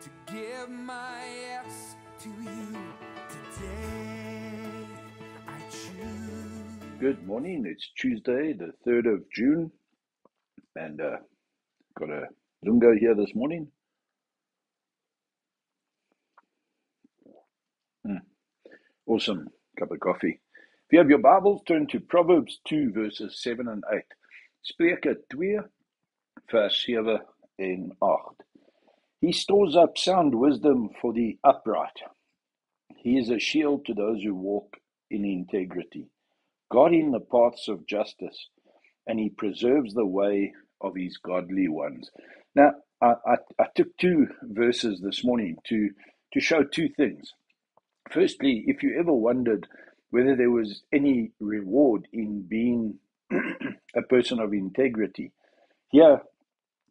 to give my yes to you today. I choose. Good morning. It's Tuesday, the 3rd of June, and got a lungo here this morning. Awesome cup of coffee. If you have your Bibles, turn to Proverbs 2, verses 7 and 8. Spreuke 2, vers 7 en 8. He stores up sound wisdom for the upright. He is a shield to those who walk in integrity, guarding the paths of justice, and he preserves the way of his godly ones. Now, I took two verses this morning to show two things. Firstly, if you ever wondered whether there was any reward in being a person of integrity, here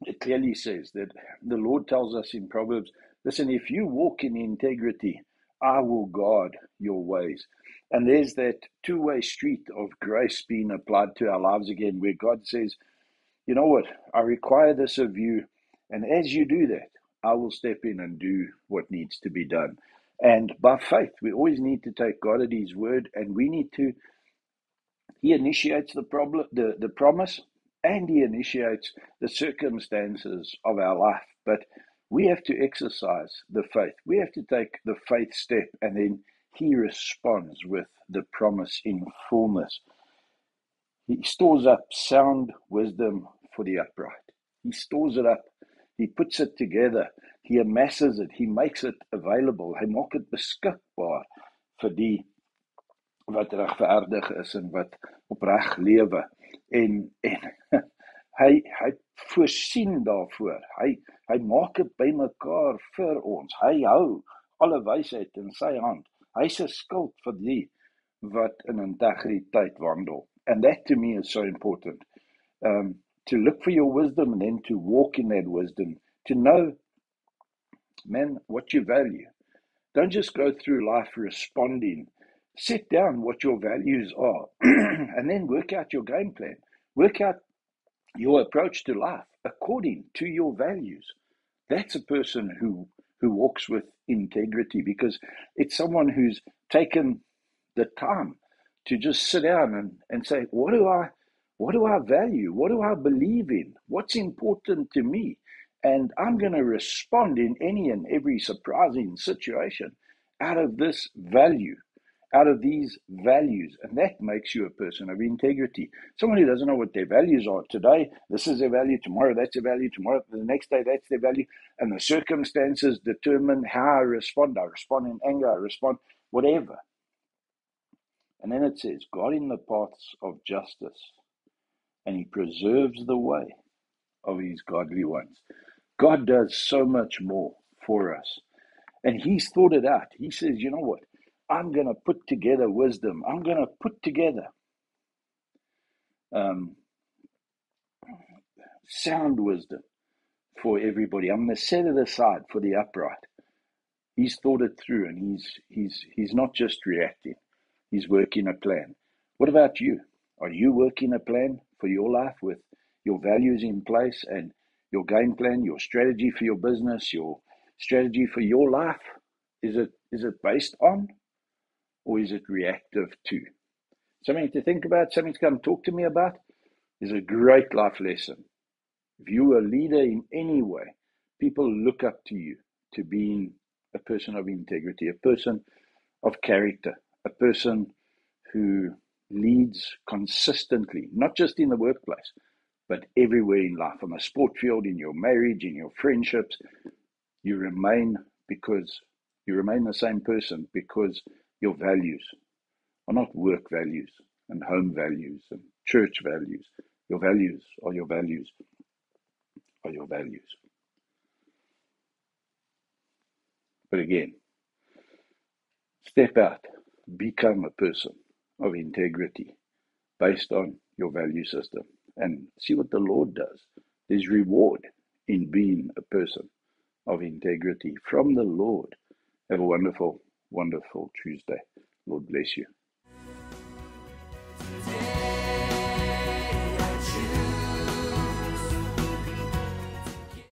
it clearly says that the Lord tells us in Proverbs, listen, if you walk in integrity, I will guard your ways. And there's that two-way street of grace being applied to our lives again, where God says, you know what, I require this of you, and as you do that, I will step in and do what needs to be done. And by faith, we always need to take God at his word, and we need to, he initiates the promise, and he initiates the circumstances of our life. But we have to exercise the faith. We have to take the faith step, and then he responds with the promise in fullness. He stores up sound wisdom for the upright. He stores it up. He puts it together. He amasses it. He makes it available. Hy maak dit beskikbaar vir die wat regverdig is en wat opreg lewe. En hy voorsien daarvoor. Hy maak dit bymekaar vir ons. Hy hou alle wysheid in sy hand. Hy's 'n skild vir die wat in integriteit wandel. And that to me is so important. To look for your wisdom and then to walk in that wisdom. To know, man, what you value. Don't just go through life responding. Set down what your values are and then work out your game plan. Work out your approach to life according to your values. That's a person who walks with integrity, because it's someone who's taken the time to just sit down and say, what do I value? What do I believe in? What's important to me? And I'm going to respond in any and every surprising situation out of this value, out of these values. And that makes you a person of integrity. Someone who doesn't know what their values are today, this is their value, tomorrow that's their value, tomorrow, the next day that's their value, and the circumstances determine how I respond. I respond in anger, I respond whatever. And then it says, guarding the paths of justice, and he preserves the way of his godly ones. God does so much more for us. And he's thought it out. He says, you know what? I'm going to put together wisdom. I'm going to put together sound wisdom for everybody. I'm going to set it aside for the upright. He's thought it through, and he's not just reacting. He's working a plan. What about you? Are you working a plan for your life with your values in place and your game plan, your strategy for your business, your strategy for your life? Is it based on, or is it reactive to? Something to think about, something to come talk to me about. Is a great life lesson. If you are a leader in any way, people look up to you to being a person of integrity, a person of character, a person who leads consistently, not just in the workplace, but everywhere in life, on the sport field, in your marriage, in your friendships. You remain the same person because your values are not work values and home values and church values. Your values are your values are your values. But again, step out, become a person of integrity based on your value system, and see what the Lord does. There's reward in being a person of integrity from the Lord. Have a wonderful, wonderful Tuesday. Lord bless you.